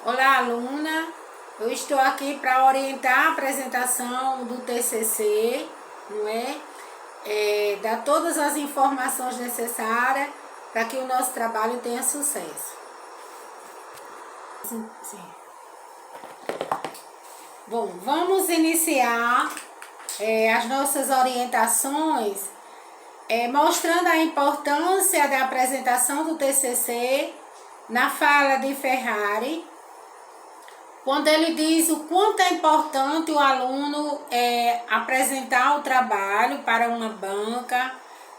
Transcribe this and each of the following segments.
Olá, aluna. Eu estou aqui para orientar a apresentação do TCC, não é? Dar todas as informações necessárias para que o nosso trabalho tenha sucesso. Sim. Bom, vamos iniciar as nossas orientações mostrando a importância da apresentação do TCC na fala de Ferrari, quando ele diz o quanto é importante o aluno apresentar o trabalho para uma banca,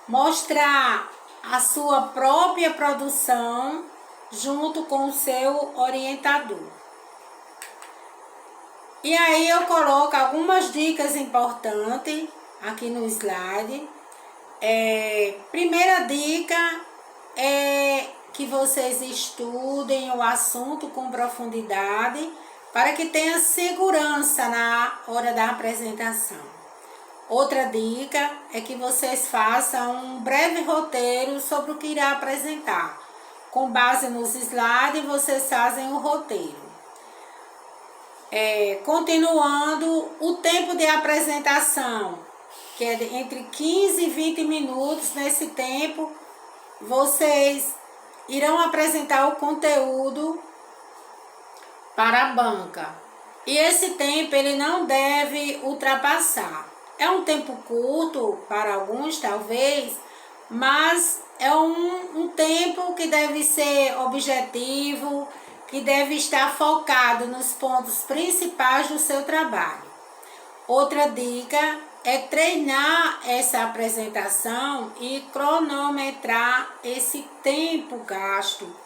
mostrar a sua própria produção junto com o seu orientador. E aí eu coloco algumas dicas importantes aqui no slide. Primeira dica é que vocês estudem o assunto com profundidade para que tenha segurança na hora da apresentação. Outra dica é que vocês façam um breve roteiro sobre o que irá apresentar. Com base nos slides, vocês fazem o roteiro. Continuando, o tempo de apresentação, que é entre 15 e 20 minutos. Nesse tempo, vocês irão apresentar o conteúdo para a banca. E esse tempo ele não deve ultrapassar. É um tempo curto para alguns, talvez, mas é um tempo que deve ser objetivo, que deve estar focado nos pontos principais do seu trabalho. Outra dica é treinar essa apresentação e cronometrar esse tempo gasto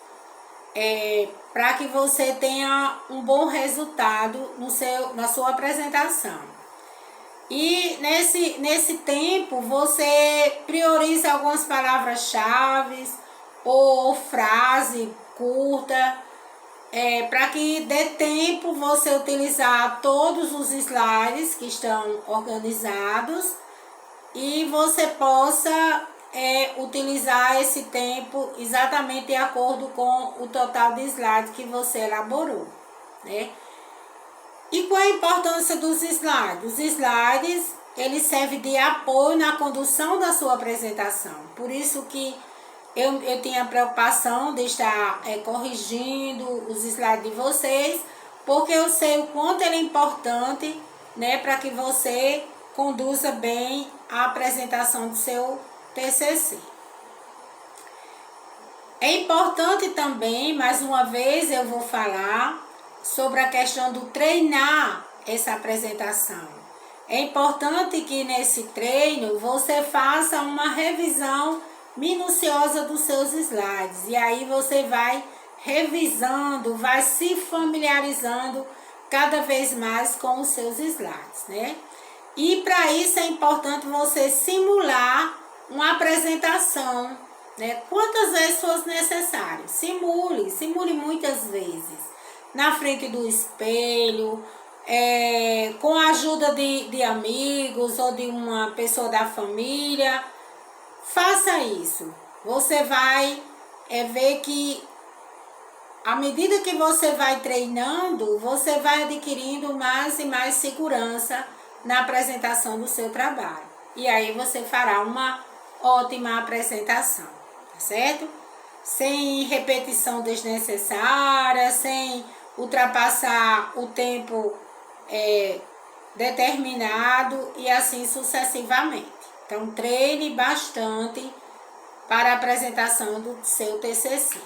para que você tenha um bom resultado na sua apresentação. E nesse tempo você prioriza algumas palavras-chave ou frase curta, para que dê tempo você utilizar todos os slides que estão organizados e você possa utilizar esse tempo exatamente de acordo com o total de slides que você elaborou, né? E qual a importância dos slides? Os slides, eles servem de apoio na condução da sua apresentação. Por isso que eu tinha a preocupação de estar corrigindo os slides de vocês, porque eu sei o quanto ele é importante, né, para que você conduza bem a apresentação do seu TCC. É importante também, mais uma vez eu vou falar sobre a questão do treinar essa apresentação. É importante que nesse treino você faça uma revisão minuciosa dos seus slides. E aí você vai revisando, vai se familiarizando cada vez mais com os seus slides, né? E para isso é importante você simular uma apresentação, né? Quantas vezes for necessário. Simule muitas vezes. Na frente do espelho, com a ajuda de amigos ou de uma pessoa da família. Faça isso. Você vai ver que à medida que você vai treinando, você vai adquirindo mais e mais segurança na apresentação do seu trabalho. E aí você fará uma ótima apresentação, tá certo? Sem repetição desnecessária, sem ultrapassar o tempo determinado e assim sucessivamente. Então, treine bastante para a apresentação do seu TCC.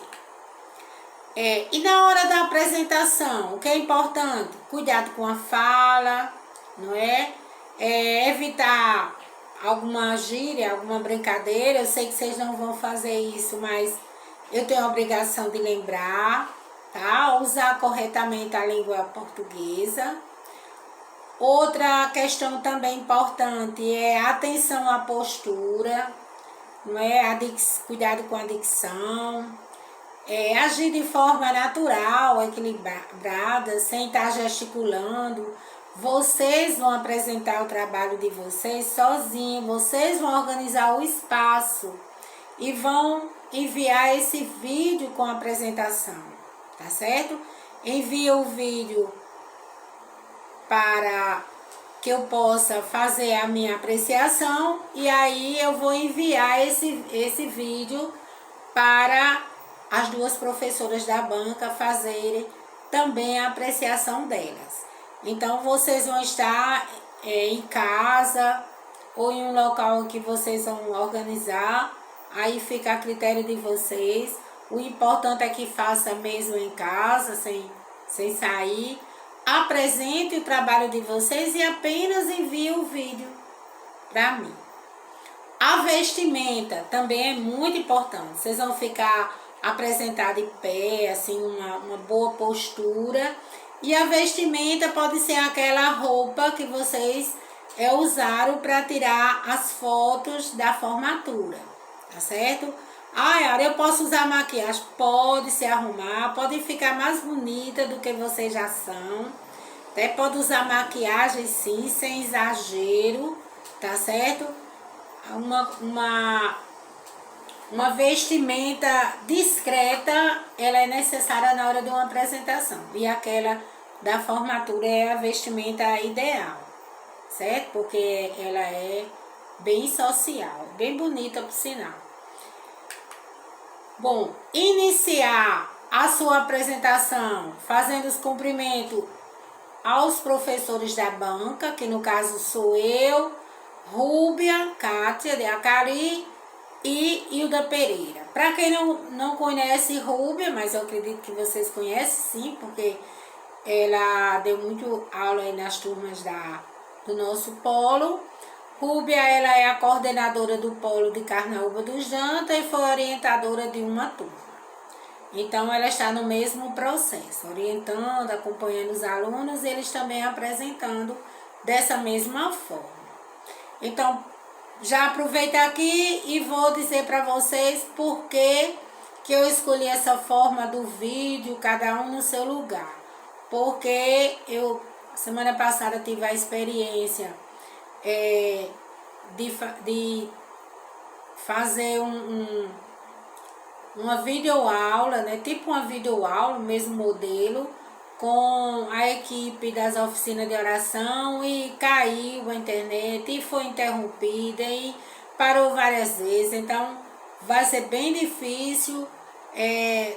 E na hora da apresentação, o que é importante? Cuidado com a fala, não é? Evitar alguma gíria, alguma brincadeira. Eu sei que vocês não vão fazer isso, mas eu tenho a obrigação de lembrar, tá? Usar corretamente a língua portuguesa. Outra questão também importante é a atenção à postura, não é? Cuidado com a dicção, agir de forma natural, equilibrada, sem estar gesticulando. Vocês vão apresentar o trabalho de vocês sozinhos, vocês vão organizar o espaço e vão enviar esse vídeo com a apresentação, tá certo? envia o vídeo para que eu possa fazer a minha apreciação, e aí eu vou enviar esse vídeo para as duas professoras da banca fazerem também a apreciação delas. Então vocês vão estar em casa ou em um local que vocês vão organizar, aí fica a critério de vocês. O importante é que faça mesmo em casa, sem sair. Apresente o trabalho de vocês e apenas envie o vídeo para mim. A vestimenta também é muito importante. Vocês vão ficar apresentados de pé, assim, uma boa postura. E a vestimenta pode ser aquela roupa que vocês usaram para tirar as fotos da formatura, tá certo? Yara, eu posso usar maquiagem? Pode se arrumar, pode ficar mais bonita do que vocês já são. Até pode usar maquiagem sim, sem exagero, tá certo? Uma vestimenta discreta, ela é necessária na hora de uma apresentação. E aquela da formatura é a vestimenta ideal, certo? Porque ela é bem social, bem bonita por sinal. Bom, iniciar a sua apresentação fazendo os cumprimentos aos professores da banca, que no caso sou eu, Rúbia, Kátia de Acari e Hilda Pereira. Para quem não conhece Rúbia, mas eu acredito que vocês conhecem sim, porque ela deu muito aula aí nas turmas do nosso polo. Rúbia, ela é a coordenadora do polo de Carnaúba do Janta e foi orientadora de uma turma. Então, ela está no mesmo processo, orientando, acompanhando os alunos, e eles também apresentando dessa mesma forma. Então, já aproveito aqui e vou dizer para vocês por que eu escolhi essa forma do vídeo, cada um no seu lugar. Porque eu, semana passada, tive a experiência de fazer uma videoaula, né? Tipo uma videoaula, o mesmo modelo, com a equipe das oficinas de oração, e caiu a internet e foi interrompida e parou várias vezes. Então vai ser bem difícil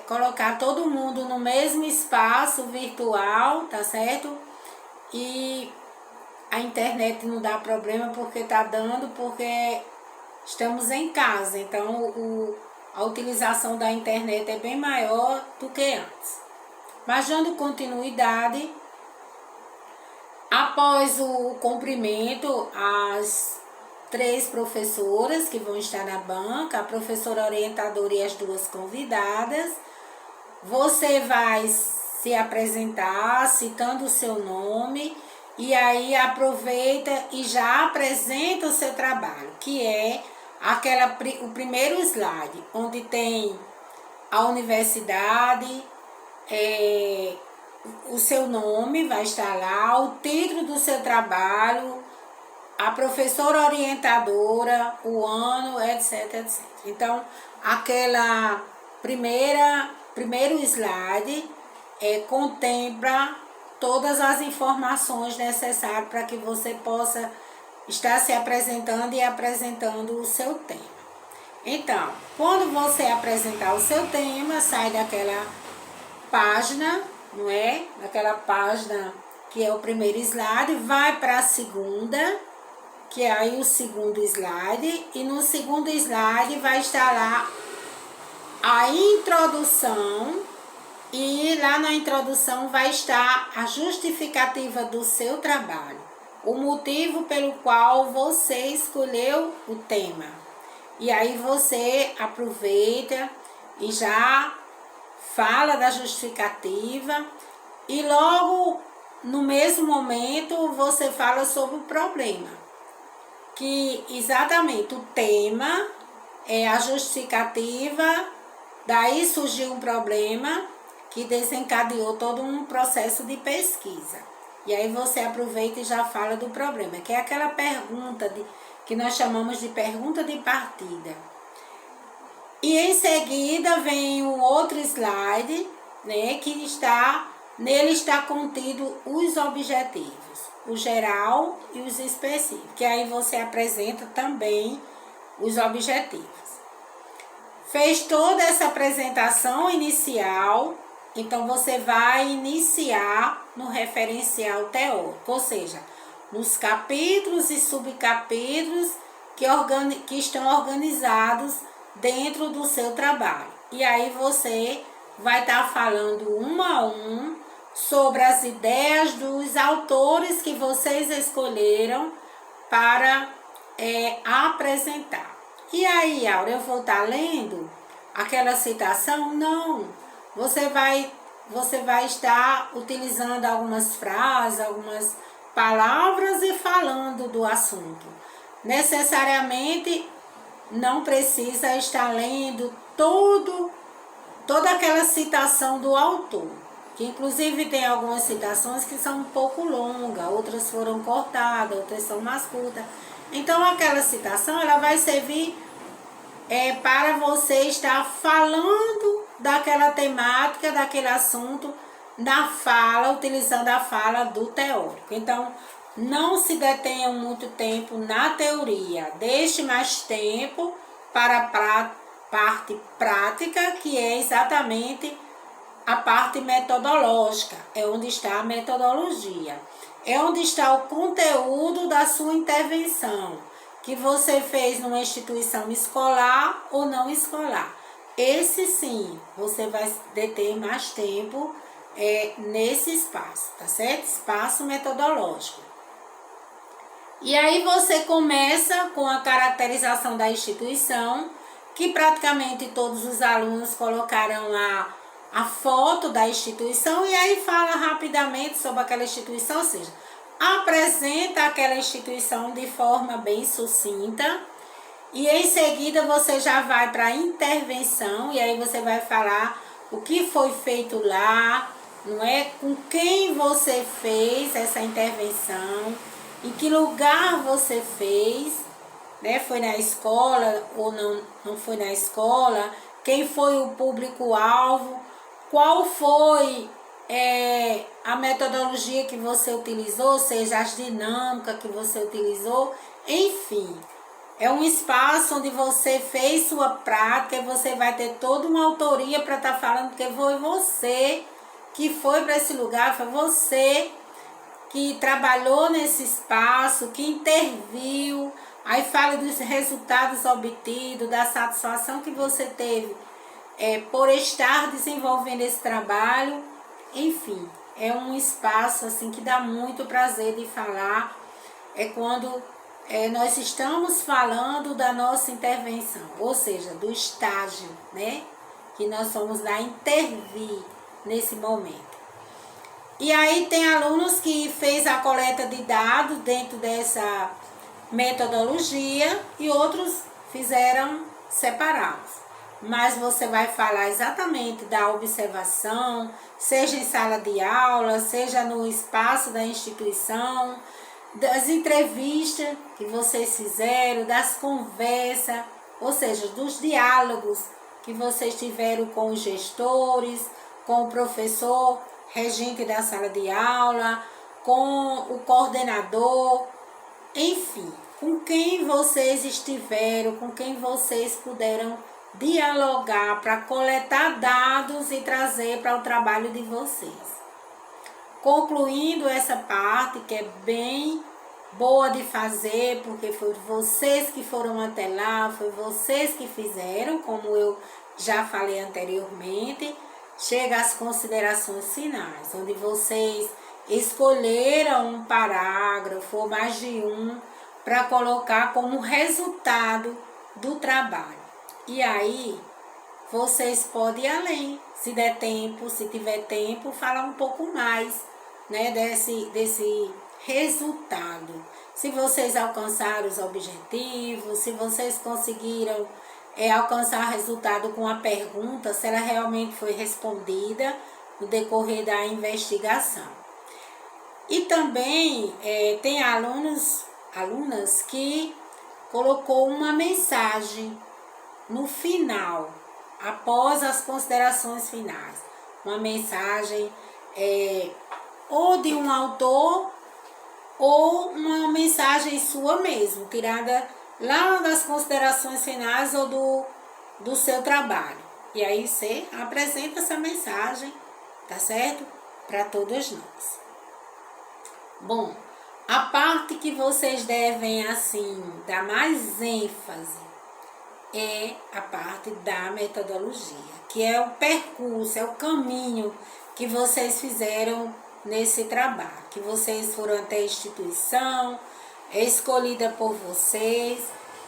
colocar todo mundo no mesmo espaço virtual, tá certo? E a internet não dá problema porque tá dando, porque estamos em casa, então a utilização da internet é bem maior do que antes. Mas dando continuidade, após o cumprimento, as 3 professoras que vão estar na banca, a professora orientadora e as 2 convidadas, você vai se apresentar citando o seu nome, e aí aproveita e já apresenta o seu trabalho, que é o primeiro slide, onde tem a universidade, o seu nome vai estar lá, o título do seu trabalho, a professora orientadora, o ano, etc, etc. Então, aquela primeiro slide contempla todas as informações necessárias para que você possa estar se apresentando e apresentando o seu tema. Então, quando você apresentar o seu tema, sai daquela página, não é? Daquela página que é o primeiro slide, vai para a segunda, que é aí o segundo slide, e no segundo slide vai estar lá a introdução, e lá na introdução vai estar a justificativa do seu trabalho, o motivo pelo qual você escolheu o tema. E aí você aproveita e já fala da justificativa, e logo no mesmo momento você fala sobre o problema, que exatamente o tema é a justificativa, daí surgiu um problema que desencadeou todo um processo de pesquisa. E aí você aproveita e já fala do problema, que é aquela pergunta que nós chamamos de pergunta de partida. E em seguida vem um outro slide, né, que está Nele está contido os objetivos, o geral e os específicos, que aí você apresenta também os objetivos. Fez toda essa apresentação inicial, então você vai iniciar no referencial teórico, ou seja, nos capítulos e subcapítulos que estão organizados dentro do seu trabalho. E aí você vai estar falando um a um sobre as ideias dos autores que vocês escolheram para apresentar. E aí, Aura, eu vou estar lendo aquela citação? Não. Você vai estar utilizando algumas frases, algumas palavras e falando do assunto. Necessariamente não precisa estar lendo toda aquela citação do autor, que inclusive tem algumas citações que são um pouco longas, outras foram cortadas, outras são mais curtas. Então aquela citação ela vai servir para você estar falando daquela temática, daquele assunto, na fala, utilizando a fala do teórico. Então, não se detenham muito tempo na teoria, deixe mais tempo para a parte prática, que é exatamente a parte metodológica, é onde está a metodologia, é onde está o conteúdo da sua intervenção, que você fez numa instituição escolar ou não escolar. Esse sim, você vai deter mais tempo nesse espaço, tá certo? Espaço metodológico. E aí você começa com a caracterização da instituição, que praticamente todos os alunos colocaram lá a foto da instituição e aí fala rapidamente sobre aquela instituição, ou seja, apresenta aquela instituição de forma bem sucinta e em seguida você já vai para a intervenção e aí você vai falar o que foi feito lá, não é? Com quem você fez essa intervenção, em que lugar você fez, né? Foi na escola ou não foi na escola, quem foi o público-alvo, qual foi a metodologia que você utilizou, ou seja, as dinâmicas que você utilizou, enfim. É um espaço onde você fez sua prática e você vai ter toda uma autoria para estar falando, porque foi você que foi para esse lugar, foi você que trabalhou nesse espaço, que interviu, aí fala dos resultados obtidos, da satisfação que você teve por estar desenvolvendo esse trabalho, enfim, é um espaço assim que dá muito prazer de falar, quando nós estamos falando da nossa intervenção, ou seja, do estágio, né, que nós somos lá intervir nesse momento. E aí tem alunos que fez a coleta de dados dentro dessa metodologia e outros fizeram separados. Mas você vai falar exatamente da observação, seja em sala de aula, seja no espaço da instituição, das entrevistas que vocês fizeram, das conversas, ou seja, dos diálogos que vocês tiveram com os gestores, com o professor regente da sala de aula, com o coordenador, enfim, com quem vocês estiveram, com quem vocês puderam dialogar para coletar dados e trazer para o trabalho de vocês. Concluindo essa parte que é bem boa de fazer, porque foi vocês que foram até lá, foi vocês que fizeram, como eu já falei anteriormente, chega às considerações finais, onde vocês escolheram um parágrafo ou mais de um para colocar como resultado do trabalho. E aí, vocês podem ir além, se der tempo, se tiver tempo, falar um pouco mais, né, desse resultado. Se vocês alcançaram os objetivos, se vocês conseguiram alcançar resultado com a pergunta, se ela realmente foi respondida no decorrer da investigação. E também tem alunas que colocou uma mensagem no final, após as considerações finais. Uma mensagem ou de um autor ou uma mensagem sua mesmo, tirada lá das considerações finais ou do seu trabalho. E aí você apresenta essa mensagem, tá certo? Para todos nós. Bom, a parte que vocês devem, assim, dar mais ênfase é a parte da metodologia, que é o percurso, é o caminho que vocês fizeram nesse trabalho, que vocês foram até a instituição, escolhida por vocês,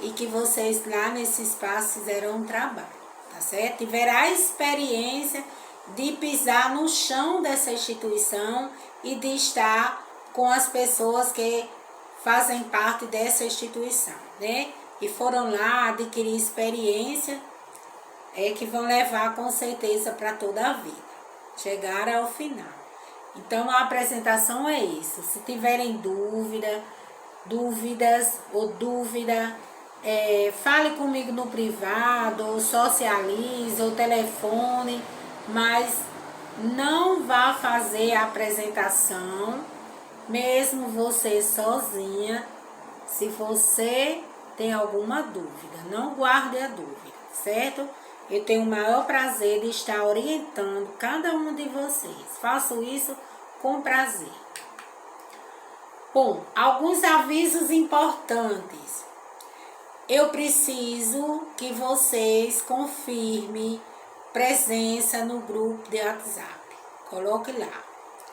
e que vocês lá nesse espaço fizeram um trabalho, tá certo? Tiveram a experiência de pisar no chão dessa instituição e de estar com as pessoas que fazem parte dessa instituição, né? E foram lá adquirir experiência que vão levar com certeza para toda a vida, chegar ao final. Então a apresentação é isso. Se tiverem dúvidas, fale comigo no privado, ou socialize, ou telefone, mas não vá fazer a apresentação, mesmo você sozinha, se você tem alguma dúvida. Não guarde a dúvida, certo? Eu tenho o maior prazer de estar orientando cada um de vocês. Faço isso com prazer. Bom, alguns avisos importantes. Eu preciso que vocês confirmem presença no grupo de WhatsApp. Coloque lá.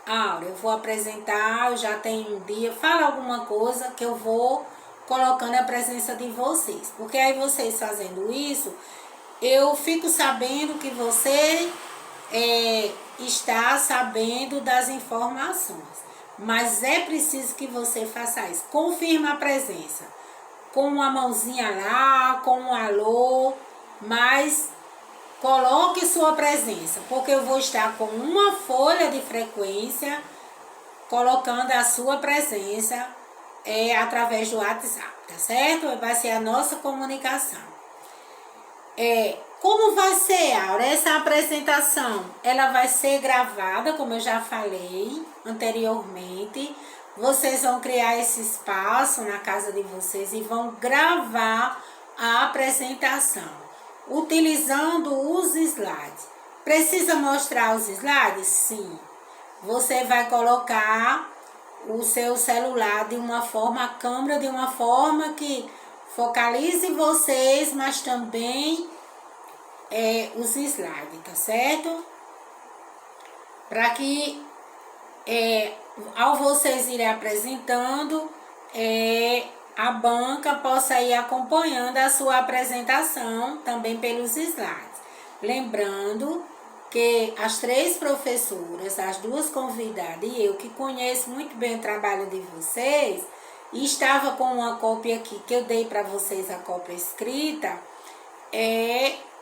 Aura, eu vou apresentar, eu já tenho um dia. Fala alguma coisa que eu vou colocando a presença de vocês. Porque aí vocês fazendo isso, eu fico sabendo que você está sabendo das informações. Mas é preciso que você faça isso. Confirma a presença. Com uma mãozinha lá, com um alô, mas coloque sua presença, porque eu vou estar com uma folha de frequência colocando a sua presença através do WhatsApp, tá certo? Vai ser a nossa comunicação. Como vai ser, Aura, essa apresentação? Ela vai ser gravada, como eu já falei anteriormente. Vocês vão criar esse espaço na casa de vocês e vão gravar a apresentação, utilizando os slides. Precisa mostrar os slides? Sim. Você vai colocar o seu celular de uma forma, a câmera de uma forma que focalize vocês, mas também os slides, tá certo? Para que ao vocês irem apresentando, a banca possa ir acompanhando a sua apresentação também pelos slides. Lembrando que as 3 professoras, as 2 convidadas e eu, que conheço muito bem o trabalho de vocês, e estava com uma cópia aqui, que eu dei para vocês a cópia escrita,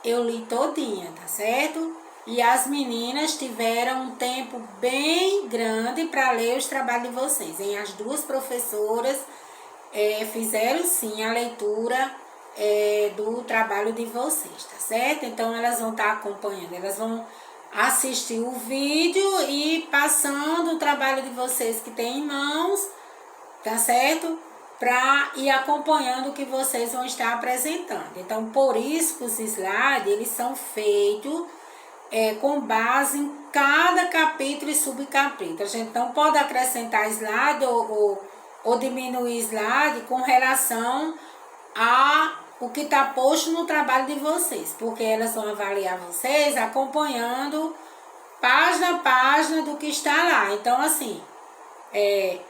eu li todinha, tá certo? E as meninas tiveram um tempo bem grande para ler os trabalhos de vocês. E as 2 professoras fizeram sim a leitura do trabalho de vocês, tá certo? Então elas vão estar acompanhando, elas vão assistir o vídeo e passando o trabalho de vocês que tem em mãos, tá certo? Para ir acompanhando o que vocês vão estar apresentando. Então, por isso que os slides, eles são feitos com base em cada capítulo e subcapítulo. A gente não pode acrescentar slide ou diminuir slide com relação a o que está posto no trabalho de vocês, porque elas vão avaliar vocês acompanhando página a página do que está lá. Então, assim,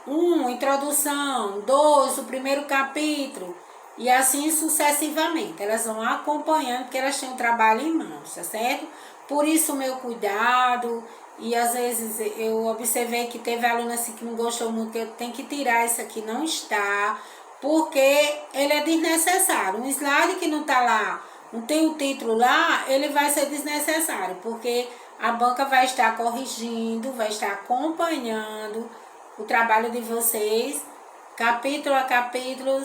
1, introdução, 2, o primeiro capítulo, e assim sucessivamente. Elas vão acompanhando, porque elas têm um trabalho em mãos, tá certo? Por isso o meu cuidado, e às vezes eu observei que teve aluna assim que não gostou muito, que eu tenho que tirar isso aqui, não está, porque ele é desnecessário. Um slide que não está lá, não tem o título lá, ele vai ser desnecessário, porque a banca vai estar corrigindo, vai estar acompanhando o trabalho de vocês, capítulo a capítulo,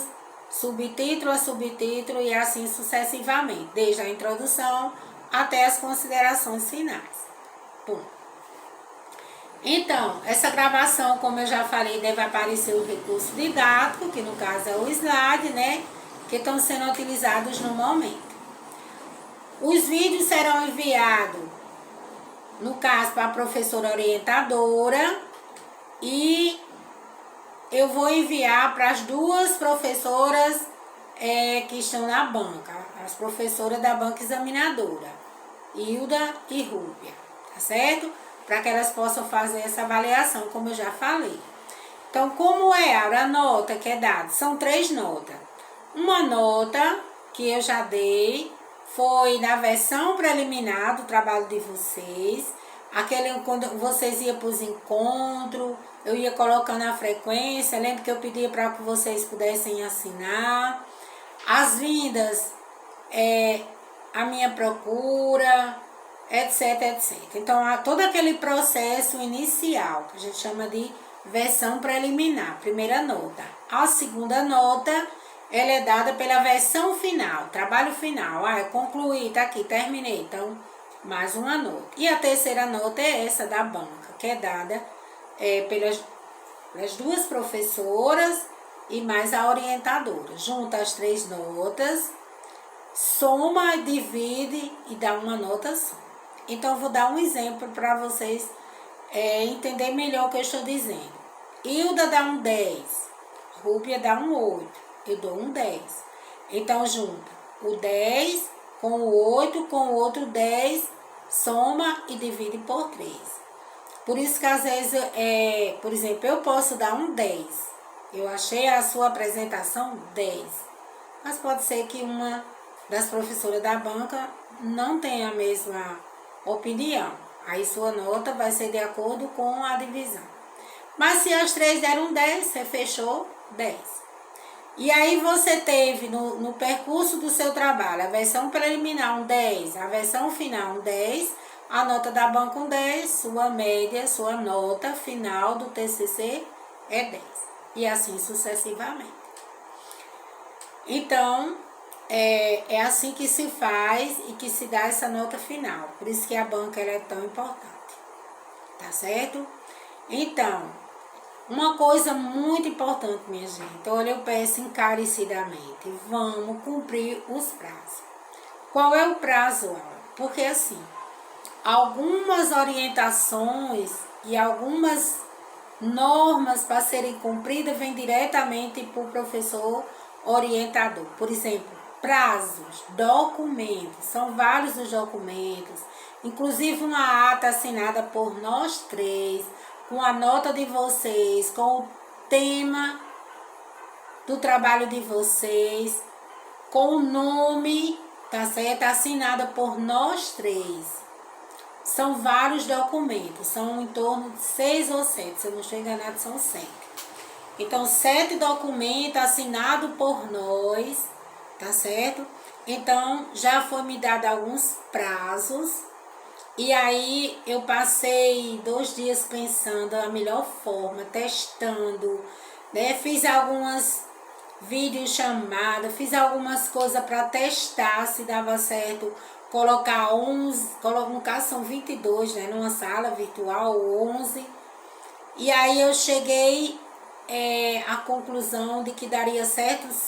subtítulo a subtítulo e assim sucessivamente, desde a introdução até as considerações finais. Bom, Então, essa gravação, como eu já falei, deve aparecer o recurso didático, que no caso é o slide, né? Que estão sendo utilizados no momento. Os vídeos serão enviados, no caso, para a professora orientadora, e eu vou enviar para as duas professoras que estão na banca, as professoras da banca examinadora, Hilda e Rúbia, tá certo? Para que elas possam fazer essa avaliação, como eu já falei. Então, como é a nota que é dada? São 3 notas. Uma nota que eu já dei foi na versão preliminar do trabalho de vocês, aquele quando vocês iam para os encontros, eu ia colocando a frequência, lembra que eu pedia para que vocês pudessem assinar, as vindas, a minha procura, etc, etc. Então, todo aquele processo inicial, que a gente chama de versão preliminar, primeira nota. A segunda nota, ela é dada pela versão final, trabalho final. Eu concluí, tá aqui, terminei. Então, mais uma nota. E a terceira nota é essa da banca, que é dada pelas duas professoras e mais a orientadora. Junta as 3 notas, soma, divide e dá uma nota só. Então, eu vou dar um exemplo para vocês entender melhor o que eu estou dizendo. Hilda dá um 10, Rúbia dá um 8, eu dou um 10. Então, junta o 10 com o 8, com o outro 10, soma e divide por 3. Por isso que às vezes, por exemplo, eu posso dar um 10. Eu achei a sua apresentação 10. Mas pode ser que uma das professoras da banca não tenha a mesma opinião. Aí sua nota vai ser de acordo com a divisão. Mas se as 3 deram 10, você fechou 10. E aí você teve no percurso do seu trabalho a versão preliminar um 10, a versão final um 10, a nota da banca um 10, sua média, sua nota final do TCC é 10. E assim sucessivamente. Então, é assim que se faz e que se dá essa nota final. Por isso que a banca ela é tão importante. Tá certo? Então, uma coisa muito importante, minha gente. Olha, eu peço encarecidamente. Vamos cumprir os prazos. Qual é o prazo, Aula? Porque assim, algumas orientações e algumas normas para serem cumpridas vêm diretamente para o professor orientador. Por exemplo, prazos, documentos, são vários os documentos, inclusive uma ata assinada por nós 3, com a nota de vocês, com o tema do trabalho de vocês, com o nome, tá certo? Assinada por nós 3. São vários documentos, são em torno de 6 ou 7, se eu não estou enganado, são 7. Então, 7 documentos assinados por nós, tá certo? Então, já foi me dado alguns prazos, e aí eu passei 2 dias pensando a melhor forma, testando, né? Fiz algumas videochamadas, fiz algumas coisas para testar se dava certo. Colocar 11, no caso são 22, né, numa sala virtual, 11. E aí eu cheguei à conclusão de que daria certo sim.